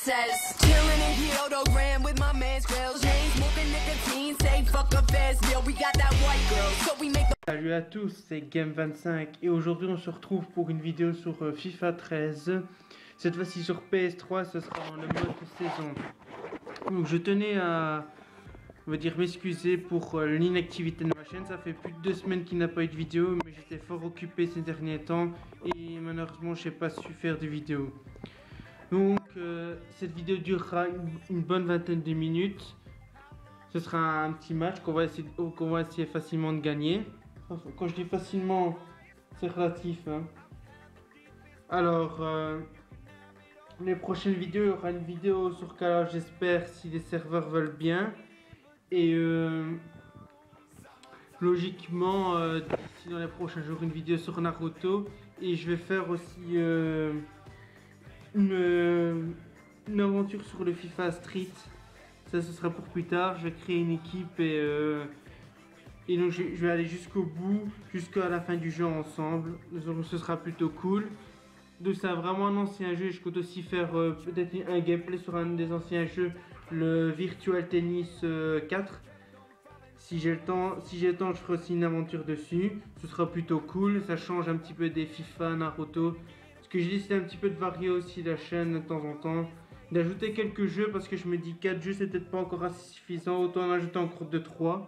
says. Chillin' in Kyoto Grand with my man's grills. Chain smoking nicotine, say fuck a fast meal. We got that white girl, so we make the... Salut à tous, c'est Game25 et aujourd'hui on se retrouve pour une vidéo sur FIFA 13. Cette fois-ci sur PS3, ce sera dans le mode saison. Donc je tenais à, on va dire, m'excuser pour l'inactivité de ma chaîne. Ça fait plus de 2 semaines qu'il n'y a pas eu de vidéo, mais j'étais fort occupé ces derniers temps et malheureusement je n'ai pas su faire de vidéo. Donc cette vidéo durera une bonne vingtaine de minutes. Ce sera un petit match qu'on va essayer facilement de gagner. Quand je dis facilement, c'est relatif, hein. Alors, les prochaines vidéos, il y aura une vidéo sur Call of, j'espère, si les serveurs veulent bien. Et logiquement, d'ici dans les prochains jours, une vidéo sur Naruto. Et je vais faire aussi une aventure sur le FIFA Street. Ça, ce sera pour plus tard. Je vais créer une équipe et donc je vais aller jusqu'au bout, jusqu'à la fin du jeu ensemble. Donc ce sera plutôt cool. Donc c'est vraiment un ancien jeu. Je compte aussi faire peut-être un gameplay sur un des anciens jeux, le Virtual Tennis 4. Si j'ai le temps, je ferai aussi une aventure dessus. Ce sera plutôt cool. Ça change un petit peu des FIFA, Naruto. Ce que j'ai décidé un petit peu de varier aussi la chaîne de temps en temps. D'ajouter quelques jeux parce que je me dis 4 jeux c'est peut-être pas encore assez suffisant. Autant en ajouter encore 2-3.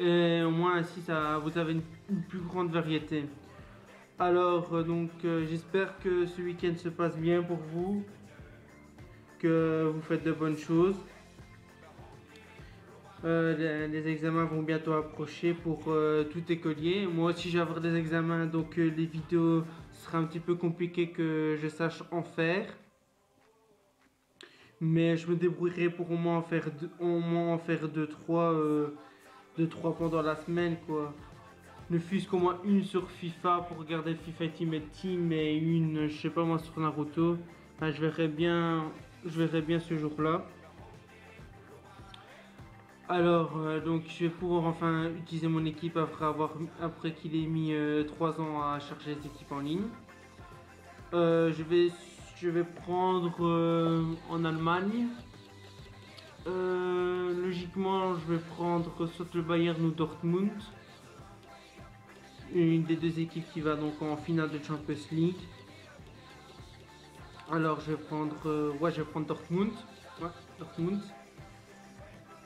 Et au moins ainsi vous avez une plus grande variété. Alors j'espère que ce week-end se passe bien pour vous, que vous faites de bonnes choses. Les examens vont bientôt approcher pour tout écolier. Moi aussi je vais avoir des examens, donc les vidéos sera un petit peu compliqué que je sache en faire. Mais je me débrouillerai pour au moins en faire 2-3 pendant la semaine, quoi. Ne fût-ce qu'au moins une sur FIFA pour regarder le FIFA Ultimate Team et une, je sais pas moi, sur Naruto. Enfin, je verrai bien ce jour-là. Alors, donc je vais pouvoir enfin utiliser mon équipe après qu'il ait mis 3 ans à charger les équipes en ligne. Je vais prendre en Allemagne. Logiquement, je vais prendre soit le Bayern ou Dortmund. Une des deux équipes qui va donc en finale de Champions League. Alors, je vais prendre Dortmund. Ouais, Dortmund.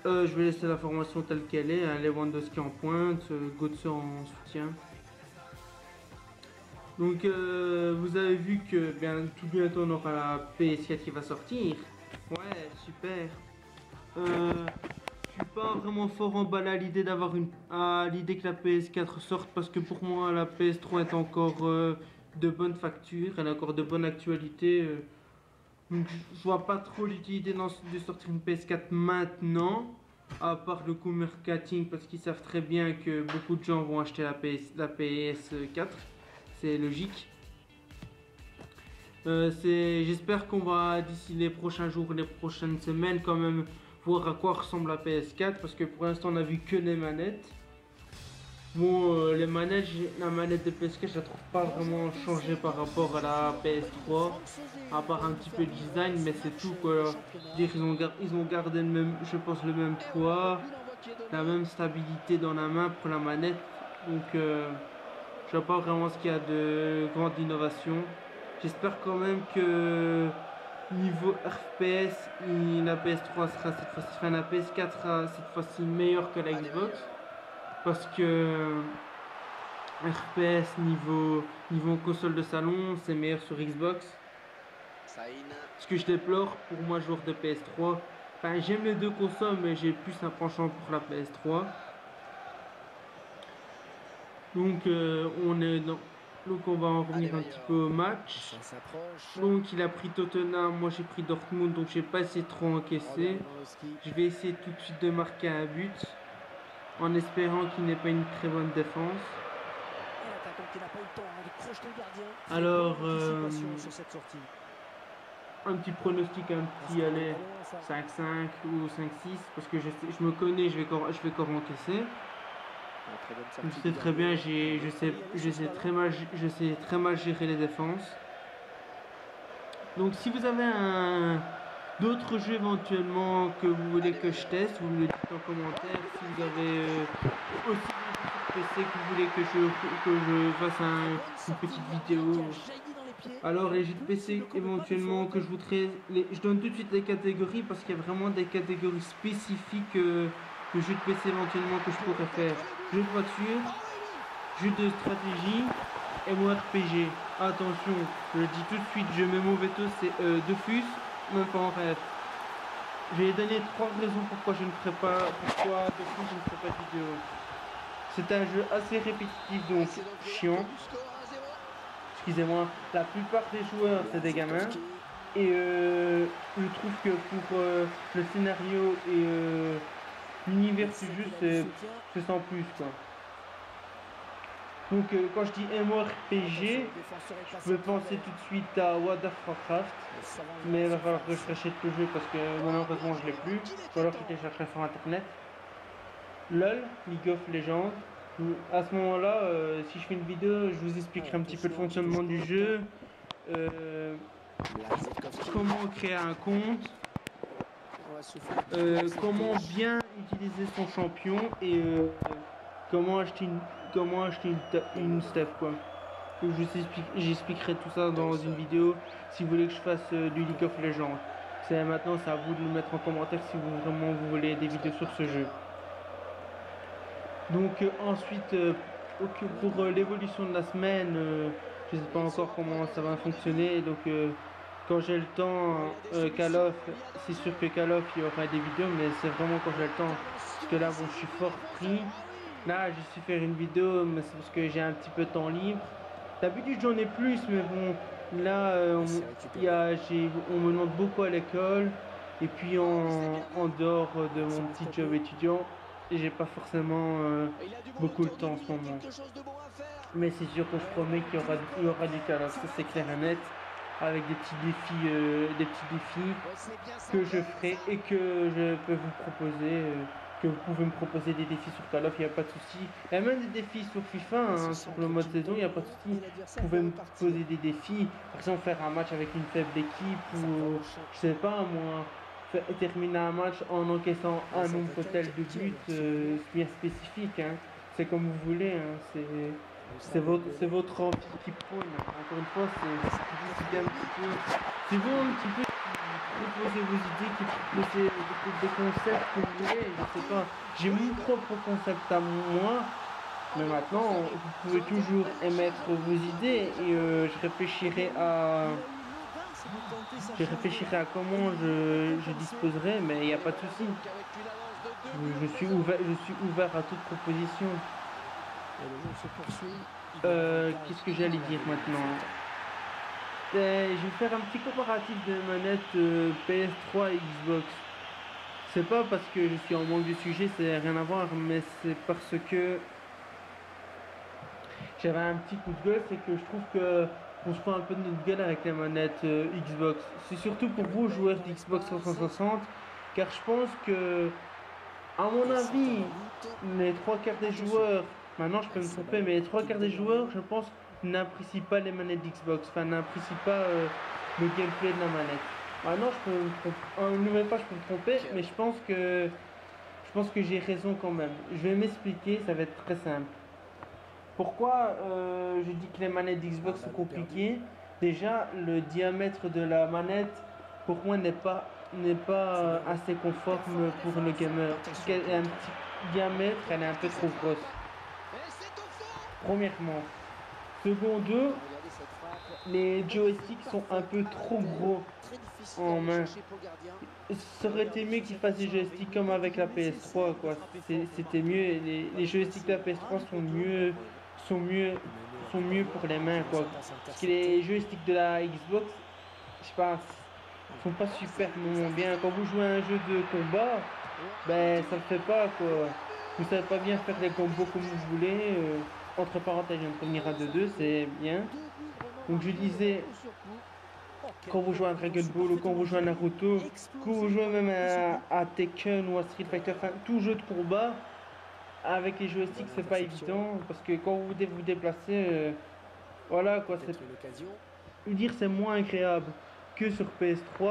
Je vais laisser la formation telle qu'elle est, hein, Lewandowski en pointe, Götze en soutien. Donc vous avez vu que tout bientôt on aura la PS4 qui va sortir. Ouais, super. Je suis pas vraiment fort emballé à l'idée que la PS4 sorte parce que pour moi la PS3 est encore de bonne facture, elle a encore de bonne actualité. Donc je vois pas trop l'utilité de sortir une PS4 maintenant, à part le coût marketing parce qu'ils savent très bien que beaucoup de gens vont acheter la PS4. C'est logique. J'espère qu'on va d'ici les prochains jours, les prochaines semaines quand même voir à quoi ressemble la PS4 parce que pour l'instant on a vu que les manettes. Bon, la manette de PS4 je la trouve pas vraiment changée par rapport à la PS3, à part un petit peu de design, mais c'est tout quoi. Je veux dire, ils ont gardé le même, je pense, le même poids, la même stabilité dans la main pour la manette, donc je vois pas vraiment ce qu'il y a de grande innovation. J'espère quand même que niveau FPS, la PS3 sera cette fois-ci, enfin la PS4 sera cette fois-ci meilleure que la Xbox. Parce que FPS niveau console de salon, c'est meilleur sur Xbox. Ce que je déplore pour moi, joueur de PS3. Enfin, j'aime les deux consoles, mais j'ai plus un penchant pour la PS3. Donc on va en revenir un petit peu au match. Donc il a pris Tottenham, moi j'ai pris Dortmund, donc j'ai pas essayé de trop encaisser. Je vais essayer tout de suite de marquer un but, en espérant qu'il n'ait pas une très bonne défense. Alors un petit pronostic, un petit aller 5-5 ou 5-6, parce que je me connais, je vais encore encaisser. Je sais très bien, je sais très mal gérer les défenses. Donc si vous avez d'autres jeux éventuellement que vous voulez que je teste, vous me le dites en commentaire. Si vous avez aussi des jeux sur PC que vous voulez que je fasse une petite vidéo. Alors les jeux de PC éventuellement que je voudrais, je donne tout de suite les catégories parce qu'il y a vraiment des catégories spécifiques de jeux de PC éventuellement que je pourrais faire. Jeux de voiture, jeux de stratégie et mon RPG. Attention, je le dis tout de suite, je mets mon veto, c'est Dofus, même pas en rêve. Je vais donner 3 raisons pourquoi je ne ferai pas, pourquoi Dofus je ne ferai pas de vidéo. C'est un jeu assez répétitif donc chiant. Excusez-moi, la plupart des joueurs c'est des gamins et je trouve que pour le scénario et l'univers du jeu c'est sans plus quoi. Donc quand je dis MMORPG, je peux penser tout de suite à World of Warcraft, mais il va falloir que je rachète le jeu parce que malheureusement je l'ai plus, ou alors je téléchargerai sur internet. LOL, League of Legends. À ce moment-là, si je fais une vidéo, je vous expliquerai un petit peu le fonctionnement du jeu, comment créer un compte, comment bien utiliser son champion et comment acheter une stuff quoi. J'expliquerai tout ça dans une vidéo si vous voulez que je fasse du League of Legends. Maintenant c'est à vous de le mettre en commentaire si vous voulez des vidéos sur ce jeu. Donc ensuite pour l'évolution de la semaine, je ne sais pas encore comment ça va fonctionner. Donc quand j'ai le temps, Call of, c'est sûr que Call of il y aura des vidéos, mais c'est vraiment quand j'ai le temps. Parce que là bon je suis fort pris. Là je suis faire une vidéo, mais c'est parce que j'ai un petit peu de temps libre. D'habitude j'en ai plus, mais bon là on me demande beaucoup à l'école. Et puis en dehors de mon petit job étudiant, j'ai pas forcément beaucoup de temps en ce moment. Mais c'est sûr que je promets qu'il y aura du Call of, ça c'est clair et net, avec des petits défis que je ferai et que je peux vous proposer, que vous pouvez me proposer des défis sur Call of, il n'y a pas de souci. Il y a même des défis sur FIFA, hein, sur le mode saison, il n'y a pas de souci. Vous pouvez me poser des défis, par exemple faire un match avec une faible équipe ou je sais pas moi. Terminer un match en encaissant un nombre tel de buts bien spécifique, hein. C'est comme vous voulez, hein. C'est votre envie qui prône. Encore une fois, c'est un petit peu, c'est vous un petit peu qui proposez vos idées, qui proposez des concepts que vous voulez. Je sais pas, j'ai mon propre concept à moi, mais maintenant vous pouvez toujours émettre vos idées et je réfléchirai à comment je disposerai, mais il n'y a pas de souci. Je suis ouvert à toute proposition. Qu'est-ce que j'allais dire maintenant? Je vais faire un petit comparatif de manettes PS3 et Xbox. C'est pas parce que je suis en manque de sujet, c'est rien à voir, mais c'est parce que j'avais un petit coup de gueule, c'est que je trouve que on se prend un peu de notre gueule avec les manettes Xbox. C'est surtout pour vous, joueurs d'Xbox 360, car je pense que, à mon avis, les 3/4 des joueurs, maintenant je peux me tromper, mais les 3/4 des joueurs, je pense, n'apprécient pas les manettes d'Xbox, enfin n'apprécient pas le gameplay de la manette. Maintenant, je peux me tromper, une nouvelle fois, je peux me tromper, mais je pense que j'ai raison quand même. Je vais m'expliquer, ça va être très simple. Pourquoi je dis que les manettes d'Xbox sont compliquées? Déjà, le diamètre de la manette, pour moi, n'est pas assez conforme pour le gamer. Parce qu'elle a un petit diamètre, elle est un peu trop grosse. Premièrement. Secondo, les joysticks sont un peu trop gros en main. Ça aurait été mieux qu'ils fassent des joysticks comme avec la PS3, quoi. C'était mieux. Les joysticks de la PS3 sont mieux pour les mains, quoi. Parce que les joysticks de la Xbox, je sais pas, sont pas super bien. Quand vous jouez à un jeu de combat, ben ça le fait pas, quoi. Vous savez pas bien faire des combos comme vous voulez. Entre parenthèses, je viens de revenir à 2-2, c'est bien. Donc je disais, quand vous jouez à Dragon Ball ou quand vous jouez à Naruto, quand vous jouez même à Tekken ou à Street Fighter, enfin tout jeu de combat, avec les joysticks c'est pas évident, parce que quand vous vous déplacez, voilà quoi, c'est moins agréable. que sur PS3,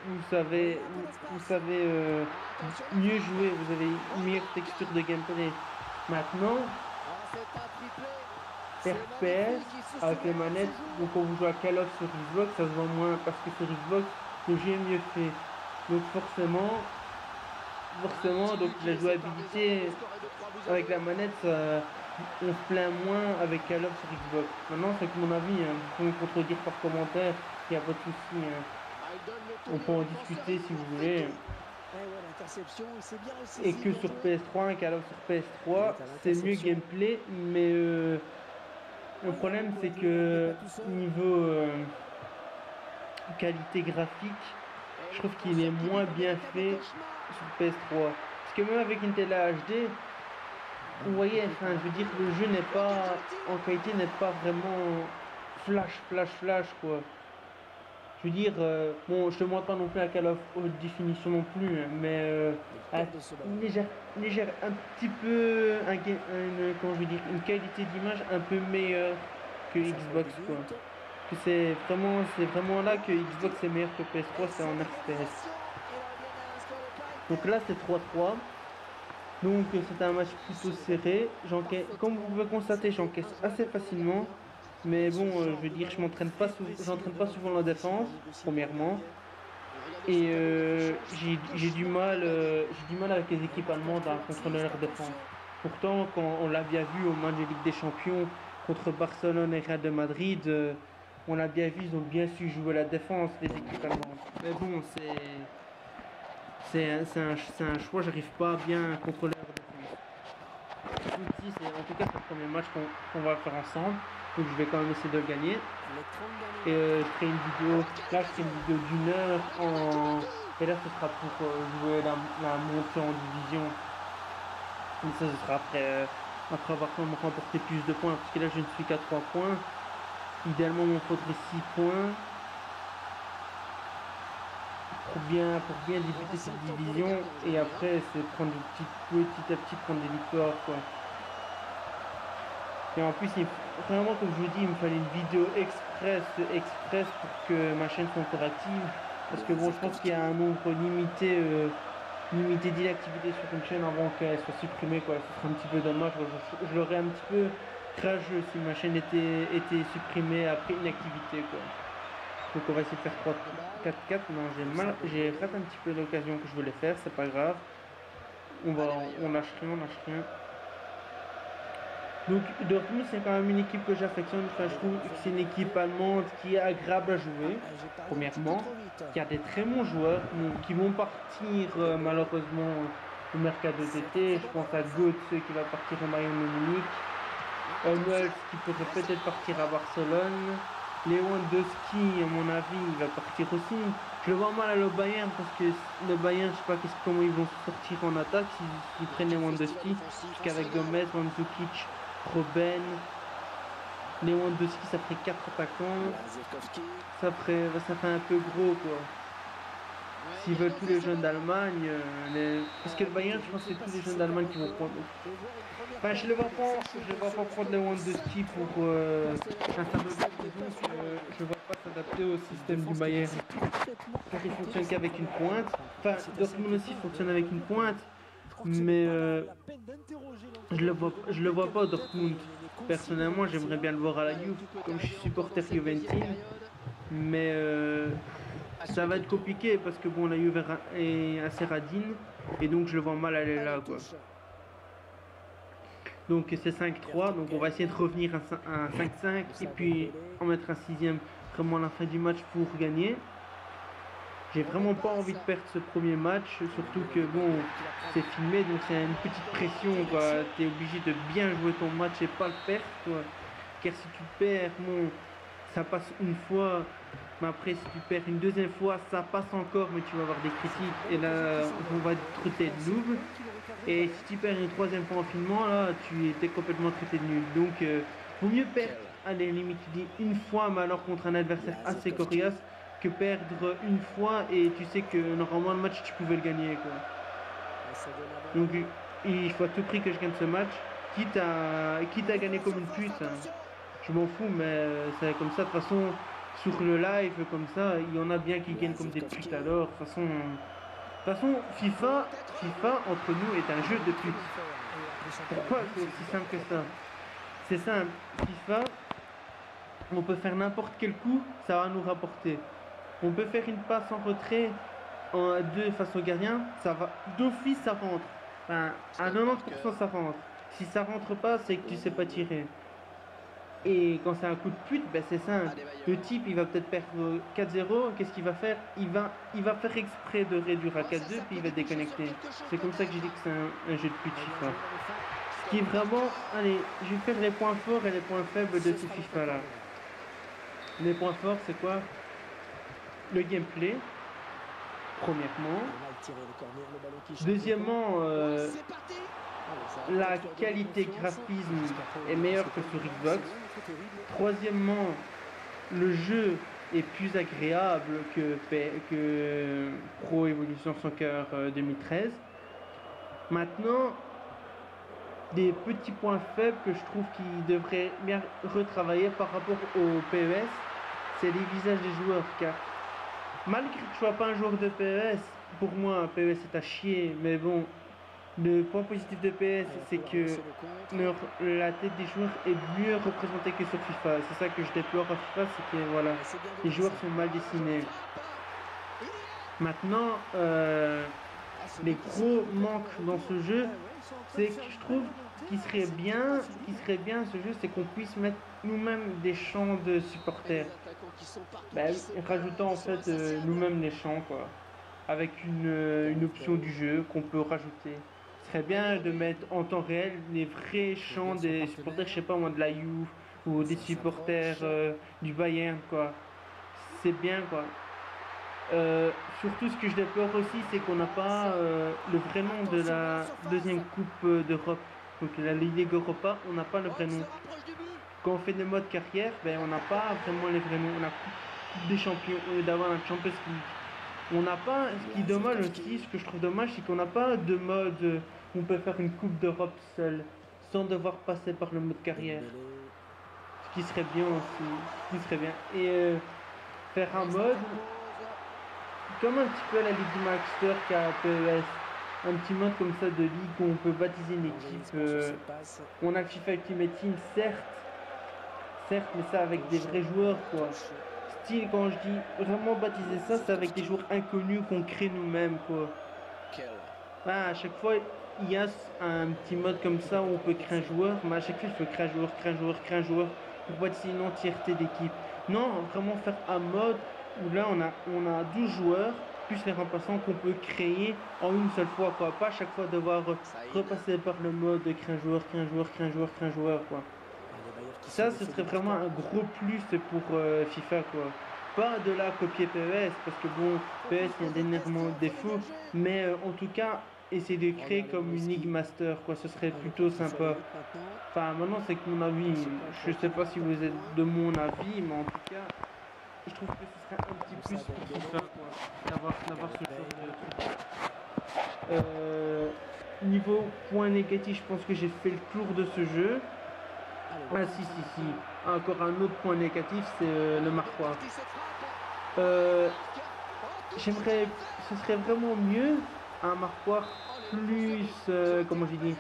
vous savez mieux jouer, vous avez une meilleure texture de gameplay. Maintenant, FPS avec les manettes, donc quand vous jouez à Call of sur Xbox, ça se voit moins parce que sur Xbox, le jeu est mieux fait. Donc forcément, donc la jouabilité avec la manette, on se plaint moins avec Call of sur Xbox. Maintenant, c'est que mon avis, hein, vous pouvez me contredire par commentaire, il n'y a pas de souci. Hein. On peut en discuter si vous voulez. Et que sur PS3, un Call of sur PS3, c'est mieux gameplay, mais le problème c'est que niveau qualité graphique, je trouve qu'il est moins bien fait sur PS3. Parce que même avec une télé HD, vous voyez, enfin, je veux dire, le jeu n'est pas, en qualité, n'est pas vraiment flash, quoi. Je veux dire, bon, je te montre pas non plus un Call of haute définition non plus, hein, mais légère, un petit peu, comment je veux dire, une qualité d'image un peu meilleure que Xbox, quoi. Que c'est vraiment là que Xbox est meilleur que PS3, c'est en FPS. Donc là, c'est 3-3. Donc c'est un match plutôt serré. Comme vous pouvez constater, j'encaisse assez facilement. Mais bon, je veux dire, j'entraîne pas souvent la défense, premièrement. Et j'ai du mal avec les équipes allemandes à contrôler leur défense. Pourtant, quand on l'a bien vu au match de Ligue des Champions contre Barcelone et Real de Madrid, on l'a bien vu, ils ont bien su jouer la défense, les équipes allemandes. Mais bon, c'est un choix, j'arrive pas à bien contrôler leur défense. Ici, en tout cas, c'est le premier match qu'on va faire ensemble. Donc je vais quand même essayer de le gagner. Et je ferai une vidéo, là je ferai une vidéo d'1 heure et là ce sera pour jouer la montée en division. Donc ça ce sera après avoir remporté plus de points, parce que là je ne suis qu'à 3 points. Idéalement il me faudrait 6 points pour bien débuter cette division, et après c'est prendre petit à petit prendre des victoires, quoi. Et en plus, vraiment, comme je vous dis, il me fallait une vidéo express pour que ma chaîne soit encore active. Parce que bon, je pense qu'il y a un nombre limité d'inactivité sur une chaîne avant qu'elle soit supprimée, quoi. Ce serait un petit peu dommage. Je l'aurais un petit peu rageux si ma chaîne était supprimée après inactivité, quoi. Donc on va essayer de faire 4-4. Non, j'ai raté un petit peu l'occasion que je voulais faire, c'est pas grave. On lâche rien. Donc Dortmund, c'est quand même une équipe que j'affectionne. Enfin, je trouve que c'est une équipe allemande qui est agréable à jouer, premièrement, qui a des très bons joueurs qui vont partir malheureusement au mercato d'été. Je pense à Götze qui va partir au Bayern Munich, Hummels qui pourrait peut-être partir à Barcelone, Lewandowski, à mon avis, il va partir aussi. Je le vois mal à le Bayern parce que le Bayern, je sais pas comment ils vont sortir en attaque s'ils prennent Lewandowski, puisqu'avec Gomez, Mandzukic, Robben, Lewandowski, ça ferait 4 attaquants. Ça fait un peu gros, quoi. S'ils veulent tous les jeunes d'Allemagne, parce que le Bayern, je pense que c'est tous les jeunes d'Allemagne qui vont prendre. Enfin, je ne le vois pas prendre Lewandowski pour un fameux je ne vois pas s'adapter au système du Bayern. Car il fonctionne qu'avec une pointe. Enfin, Dortmund aussi fonctionne avec une pointe. Mais je le vois pas Dortmund. Personnellement, j'aimerais bien le voir à la Juve, comme je suis supporter juventine. Mais ça va être compliqué parce que bon, la Juve est assez radine et donc je le vois mal aller là, quoi. Donc c'est 5-3, donc on va essayer de revenir à 5-5 et puis en mettre un 6ème vraiment à la fin du match pour gagner. J'ai vraiment pas envie de perdre ce premier match, surtout que bon, c'est filmé, donc c'est une petite pression, quoi. T'es obligé de bien jouer ton match et pas le perdre, quoi. Car si tu perds, bon, ça passe une fois, mais après si tu perds une deuxième fois, ça passe encore, mais tu vas avoir des critiques, et là on va te traiter de noob. Et si tu perds une troisième fois en filmant, là tu étais complètement traité de nul. Donc vaut mieux perdre, allez, limite tu dis une fois, mais alors contre un adversaire assez coriace, que perdre une fois et tu sais que normalement le match tu pouvais le gagner, quoi. Donc il faut à tout prix que je gagne ce match, quitte à gagner comme une pute, hein. Je m'en fous, mais c'est comme ça. De toute façon, sur le live comme ça, il y en a bien qui gagnent comme des putes alors. De toute façon, FIFA entre nous est un jeu de pute. Pourquoi c'est aussi simple que ça? C'est simple, FIFA, on peut faire n'importe quel coup, ça va nous rapporter. On peut faire une passe en retrait en 2 face au gardien, ça va d'office ça rentre. Enfin, à 90% ça rentre. Si ça rentre pas, c'est que tu sais pas tirer. Et quand c'est un coup de pute, ben c'est simple. Le type il va peut-être perdre 4-0, qu'est-ce qu'il va faire? Il va faire exprès de réduire à 4-2 puis il va déconnecter. C'est comme ça que j'ai dit que c'est un jeu de pute FIFA. Ce qui est vraiment... Allez, je vais faire les points forts et les points faibles de ce FIFA là. Les points forts c'est quoi? Le gameplay, premièrement. Deuxièmement, la qualité graphisme est meilleure que sur Xbox. Troisièmement, le jeu est plus agréable que Pro Evolution Soccer 2013. Maintenant, des petits points faibles que je trouve qu'ils devraient bien retravailler par rapport au PES, c'est les visages des joueurs. Car malgré que je ne sois pas un joueur de PES, pour moi un PES est à chier, mais bon, le point positif de PS, c'est que la tête des joueurs est mieux représentée que sur FIFA. C'est ça que je déplore à FIFA, c'est que voilà, les joueurs sont mal dessinés. Maintenant, les gros manques dans ce jeu, c'est que je trouve qu'il serait bien ce jeu, c'est qu'on puisse mettre nous-mêmes des champs de supporters. Rajoutant en fait nous-mêmes les champs quoi, avec une option du jeu qu'on peut rajouter. Ce serait bien de mettre en temps réel les vrais chants des supporters, je sais pas moi, de la Juve ou des supporters du Bayern quoi. C'est bien quoi. Surtout ce que je déplore aussi, c'est qu'on n'a pas le vrai nom de la deuxième coupe d'Europe. Donc la Ligue Europa, on n'a pas le vrai nom. Quand on fait des modes carrière, ben on n'a pas vraiment les vrais noms. On a Coupe des Champions, d'avoir un Champions League. On n'a pas, ce qui est dommage aussi, ce que je trouve dommage, c'est qu'on n'a pas de mode où on peut faire une Coupe d'Europe seule, sans devoir passer par le mode carrière. Ce qui serait bien aussi, ce qui serait bien. Et faire un mode, comme un petit peu à la Ligue du Master qu'à PES, un petit mode comme ça de ligue où on peut baptiser une équipe. On a le FIFA Ultimate Team, certes, mais ça avec des vrais joueurs quoi. Style, quand je dis vraiment baptiser ça, c'est avec des joueurs inconnus qu'on crée nous-mêmes quoi. À chaque fois, il y a un petit mode comme ça où on peut créer un joueur, mais à chaque fois il faut créer un joueur pour baptiser une entièreté d'équipe. Non, vraiment faire un mode où là on a 12 joueurs plus les remplaçants qu'on peut créer en une seule fois quoi. Pas à chaque fois devoir repasser par le mode de créer un joueur quoi. Ça ce serait vraiment un gros plus pour FIFA quoi. Pas de là copier PES parce que bon PES il y a d'énormément de défauts, mais en tout cas essayer de créer comme une League Master quoi, ce serait plutôt sympa. Enfin maintenant c'est que mon avis, je sais pas si vous êtes de mon avis, mais en tout cas je trouve que ce serait un petit plus pour FIFA quoi, d'avoir ce genre de truc. Niveau point négatif, je pense que j'ai fait le tour de ce jeu. Ah si. Encore un autre point négatif, c'est le marquoir. J'aimerais, ce serait vraiment mieux un marquoir plus, comment je dis,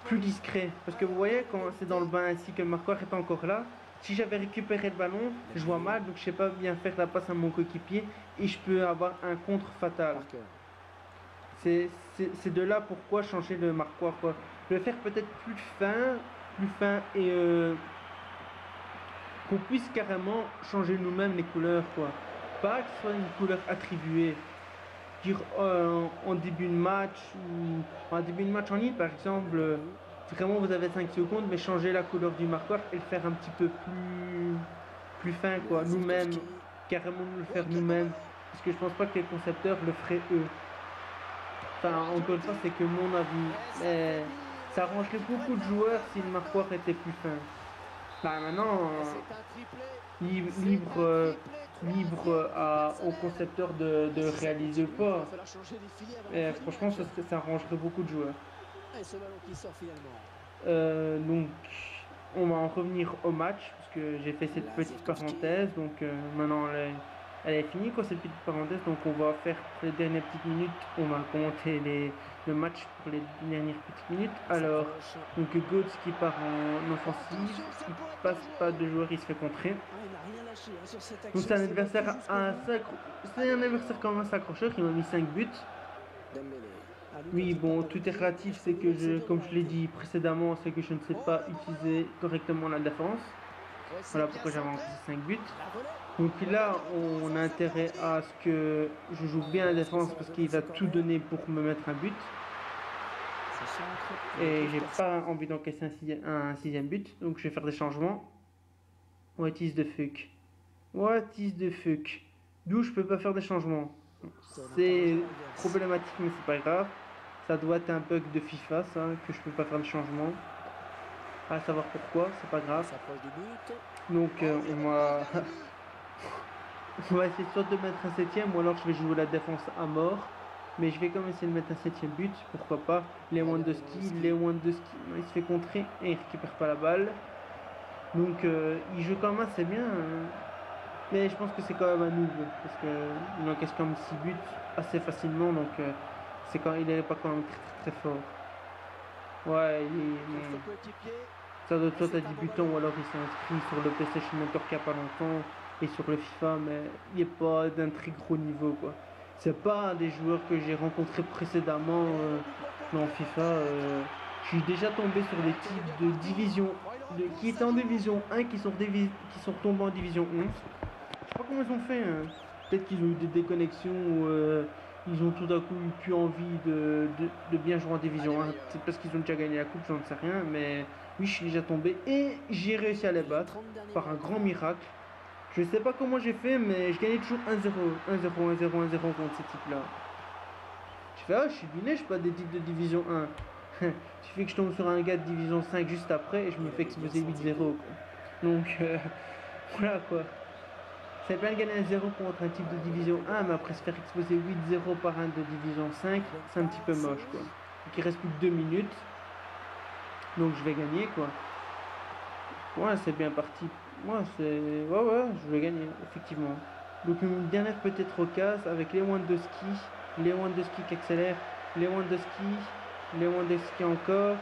plus discret. Parce que vous voyez, quand c'est dans le bain ainsi que le marquoir est encore là, si j'avais récupéré le ballon, je vois mal, donc je sais pas bien faire la passe à mon coéquipier et je peux avoir un contre fatal. C'est de là pourquoi changer le marquoir quoi. Le faire peut-être plus fin et qu'on puisse carrément changer nous-mêmes les couleurs quoi. Pas que ce soit une couleur attribuée. Dire en début de match ou en début de match en ligne par exemple, vraiment vous avez 5 secondes mais changer la couleur du marqueur et le faire un petit peu plus fin quoi, nous-mêmes, carrément le faire nous-mêmes. Parce que je pense pas que les concepteurs le feraient eux. Enfin encore une fois c'est que mon avis. Mais ça arrangerait beaucoup de joueurs si le marqueur était plus fin. Maintenant, libre aux concepteurs de réaliser ou pas. Et franchement, ça arrangerait beaucoup de joueurs. Donc, on va en revenir au match, parce que j'ai fait cette petite parenthèse, donc maintenant elle est finie quoi, cette petite parenthèse, donc on va faire pour les dernières petites minutes, on va commenter le match pour les dernières petites minutes. Alors, donc Götze qui part en offensive, il passe pas de joueur, il se fait contrer. Donc c'est un adversaire quand même assez accrocheur, il m'a mis 5 buts. Oui, bon, tout est relatif, c'est que comme je l'ai dit précédemment, c'est que je ne sais pas utiliser correctement la défense. Voilà pourquoi j'avais encaissé 5 buts. Donc là, on a intérêt à ce que je joue bien la défense parce qu'il va tout donner pour me mettre un but. Et j'ai pas envie d'encaisser un sixième but, donc je vais faire des changements. What is the fuck? What is the fuck? D'où je peux pas faire des changements. C'est problématique, mais c'est pas grave. Ça doit être un bug de FIFA, ça, que je peux pas faire de changement. À savoir pourquoi, c'est pas grave. Donc on va essayer soit de mettre un septième, ou alors je vais jouer la défense à mort. Mais je vais quand même essayer de mettre un septième but, pourquoi pas. Lewandowski, il se fait contrer et il récupère pas la balle. Donc il joue quand même assez bien. Mais je pense que c'est quand même un nouveau, parce qu'il encaisse quand même 6 buts assez facilement, donc il n'est pas quand même très fort. Ouais, ça doit être à 10 buts ou alors il s'est inscrit sur le PlayStation Network il n'y a pas longtemps et sur le FIFA, mais il n'est pas d'un très gros niveau quoi. C'est pas des joueurs que j'ai rencontrés précédemment dans FIFA. Je suis déjà tombé sur des types de division qui étaient en division 1 qui sont tombés en division 11. Je sais pas comment ils ont fait. Hein. Peut-être qu'ils ont eu des déconnexions ou ils ont tout d'un coup eu plus envie de bien jouer en division 1. C'est parce qu'ils ont déjà gagné la coupe, j'en sais rien. Mais oui, je suis déjà tombé et j'ai réussi à les battre par un grand miracle. Je sais pas comment j'ai fait, mais je gagnais toujours 1-0, 1-0, 1-0, 1-0 contre ces types-là. Je fais, ah, je suis biné, je suis pas des types de division 1. Il suffit que je tombe sur un gars de division 5 juste après et je me fais exploser 8-0. Donc, voilà quoi. C'est bien de gagner 1-0 contre un type de division 1, mais après se faire exploser 8-0 par un de division 5, c'est un petit peu moche quoi. Donc il reste plus que 2 minutes. Donc je vais gagner quoi. Ouais, c'est bien parti. Ouais, je vais gagner, effectivement. Donc une dernière peut-être occasion avec Lewandowski qui accélère, Lewandowski encore,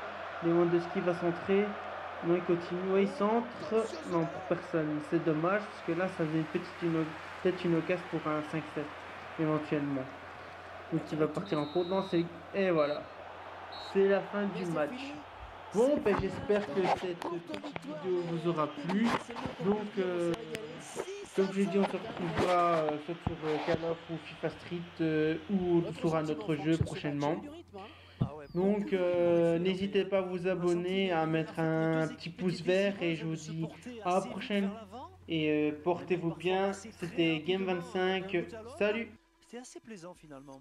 Lewandowski va centrer, non il continue, ouais, il centre, non pour personne, c'est dommage parce que là ça faisait peut-être une occasion pour un 5-7 éventuellement. Donc il va partir en cours, et voilà, c'est la fin du match. Bon, ben, j'espère que cette petite vidéo vous aura plu. Donc, comme je l'ai dit, on se retrouvera soit sur Call of ou FIFA Street ou sur un autre jeu prochainement. Donc, n'hésitez pas à vous abonner, à mettre un petit pouce vert et je vous dis à la prochaine. Et portez-vous bien. C'était Game 25. Salut! C'était assez plaisant finalement.